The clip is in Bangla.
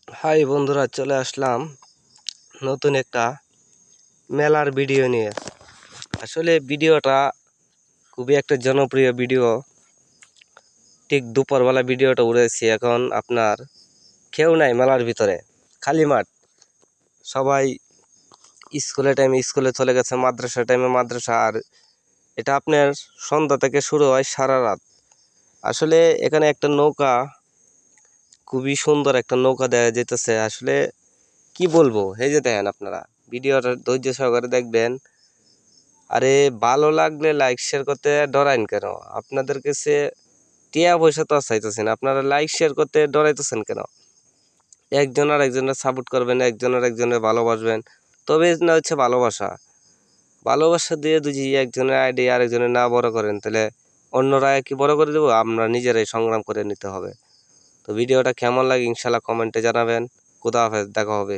হাই বন্ধুরা, চলে আসলাম নতুন একটা মেলার ভিডিও নিয়ে। আসলে ভিডিওটা খুবই একটা জনপ্রিয় ভিডিও। ঠিক দুপুরবেলা ভিডিওটা উড়েছি। এখন আপনার কেউ নাই মেলার ভিতরে, খালি মাঠ। সবাই স্কুলের টাইমে স্কুলে চলে গেছে, মাদ্রাসার টাইমে মাদ্রাসা। আর এটা আপনার সন্ধ্যা থেকে শুরু হয় সারা রাত। আসলে এখানে একটা নৌকা, খুবই সুন্দর একটা নৌকা দেখা যেতেছে। আসলে কি বলবো, এই যে দেখেন আপনারা ভিডিওটা ধৈর্য সহকারে দেখবেন। আরে ভালো লাগলে লাইক শেয়ার করতে ডরাইন কেন? আপনাদের কাছে টিয়া পয়সা তো আর চাইতেছেন, আপনারা লাইক শেয়ার করতে ডরাইতেছেন কেন? একজন আর একজনের সাপোর্ট করবেন, একজন আর একজনের ভালোবাসবেন, তবে না হচ্ছে ভালোবাসা। ভালোবাসা দিয়ে যদি একজনের আইডি আরেকজনের না বড় করেন, তাহলে অন্যরা কি বড় করে দেবো? আমরা নিজেরাই সংগ্রাম করে নিতে হবে। তো ভিডিওটা কেমন লাগে ইনশাল্লাহ কমেন্টে জানাবেন। খুদা হাফেজ, দেখা হবে।